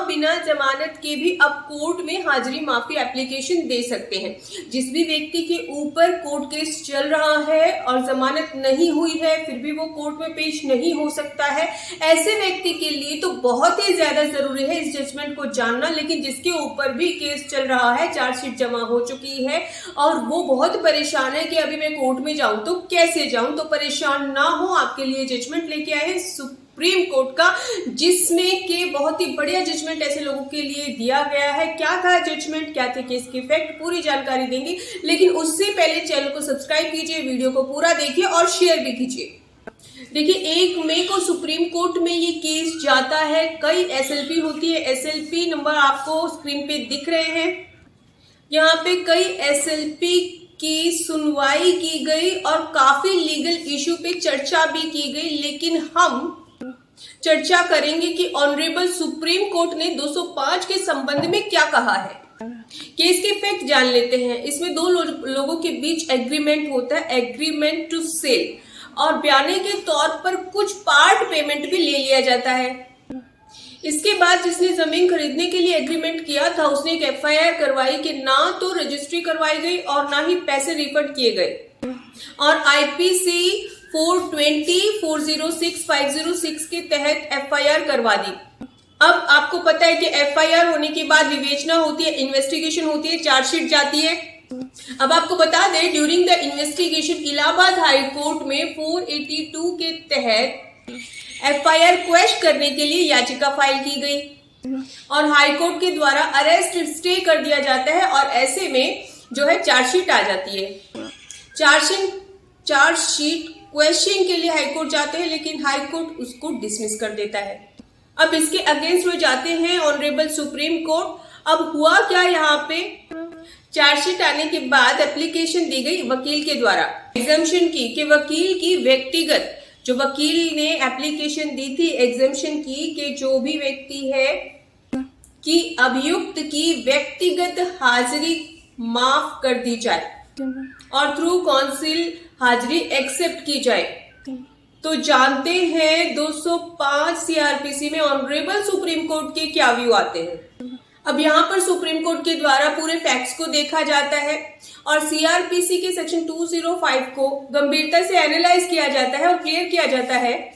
बिना जमानत के भी अब कोर्ट में हाजिरी माफी एप्लीकेशन दे सकते हैं। जिस भी व्यक्ति के ऊपर कोर्ट केस चल रहा है और जमानत नहीं हुई है फिर भी वो कोर्ट में पेश नहीं हो सकता है, ऐसे व्यक्ति के लिए तो बहुत ही ज्यादा जरूरी है इस जजमेंट को जानना। लेकिन जिसके ऊपर भी केस चल रहा है, चार्जशीट जमा हो चुकी है और वो बहुत परेशान है कि अभी मैं कोर्ट में जाऊं तो कैसे जाऊं, तो परेशान ना हो, आपके लिए जजमेंट लेके आए हैं सुप्रीम कोर्ट का, जिसमें के बहुत ही बढ़िया जजमेंट ऐसे लोगों के लिए दिया गया है। क्या था जजमेंट, क्या थे केस के फैक्ट, पूरी जानकारी देंगे। लेकिन उससे पहले चैनल को सब्सक्राइब कीजिए, वीडियो को पूरा देखिए और शेयर भी कीजिए। देखिए 1 मई को सुप्रीम कोर्ट में ये केस जाता है। कई एसएलपी होती है, एसएलपी नंबर आपको स्क्रीन पे दिख रहे हैं। यहाँ पे कई एसएलपी की सुनवाई की गई और काफी लीगल इशू पे चर्चा भी की गई। लेकिन हम चर्चा करेंगे कि ऑनरेबल सुप्रीम कोर्ट ने 205 के संबंध में क्या कहा है। केस के फैक्ट जान लेते हैं। इसमें दो लोगों के बीच एग्रीमेंट होता है, एग्रीमेंट टू सेल, और बयाने के तौर पर कुछ पार्ट पेमेंट भी ले लिया जाता है। इसके बाद जिसने जमीन खरीदने के लिए एग्रीमेंट किया था उसने एक एफआईआर करवाई कि ना तो रजिस्ट्री करवाई गई और ना ही पैसे रिफंड किए गए, और आईपीसी 420-406-506 के तहत एफआईआर करवा दी। अब आपको पता है कि एफआईआर होने के बाद विवेचना होती है, इन्वेस्टिगेशन होती है, चार्जशीट जाती है। अब आपको बता दें, during the investigation Allahabad high court में 482 के तहत एफआईआर क्वेश करने के लिए याचिका फाइल की गई और हाई कोर्ट के द्वारा अरेस्ट स्टे कर दिया जाता है और ऐसे में जो है चार्जशीट आ जाती है। चार्जशीट क्वेश्चन के लिए हाई कोर्ट जाते हैं, लेकिन हाई कोर्ट उसको डिसमिस कर देता है। अब इसके अगेंस्ट वो जाते हैं ऑनरेबल सुप्रीम कोर्ट। अब हुआ क्या, यहाँ पे चार्जशीट आने के बाद एप्लीकेशन दी गई वकील के द्वारा एग्जम्पशन की, कि वकील की व्यक्तिगत, जो वकील ने एप्लीकेशन दी थी एग्जम्पशन की, कि जो भी व्यक्ति है कि अभियुक्त की व्यक्तिगत हाजिरी माफ कर दी जाए और थ्रू काउंसिल हाजिरी एक्सेप्ट की जाए। तो जानते हैं 205 सीआरपीसी में ऑनरेबल सुप्रीम कोर्ट के क्या व्यू आते हैं। अब यहाँ पर सुप्रीम कोर्ट के द्वारा पूरे फैक्ट्स को देखा जाता है और सीआरपीसी के सेक्शन 205 को गंभीरता से एनालाइज किया जाता है और क्लियर किया जाता है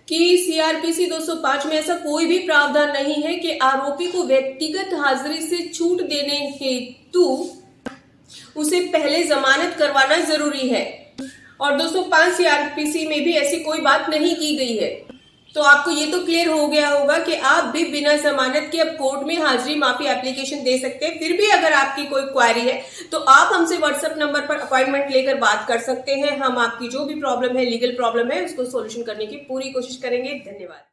कि सीआरपीसी 205 में ऐसा कोई भी प्रावधान नहीं है कि आरोपी को व्यक्तिगत हाजिरी से छूट देने हेतु उसे पहले जमानत करवाना जरूरी है, और 205 सीआरपीसी में भी ऐसी कोई बात नहीं की गई है। तो आपको ये तो क्लियर हो गया होगा कि आप भी बिना जमानत के अब कोर्ट में हाजिरी माफी एप्लीकेशन दे सकते हैं। फिर भी अगर आपकी कोई क्वेरी है तो आप हमसे व्हाट्सएप नंबर पर अपॉइंटमेंट लेकर बात कर सकते हैं। हम आपकी जो भी प्रॉब्लम है, लीगल प्रॉब्लम है, उसको सोल्यूशन करने की पूरी कोशिश करेंगे। धन्यवाद।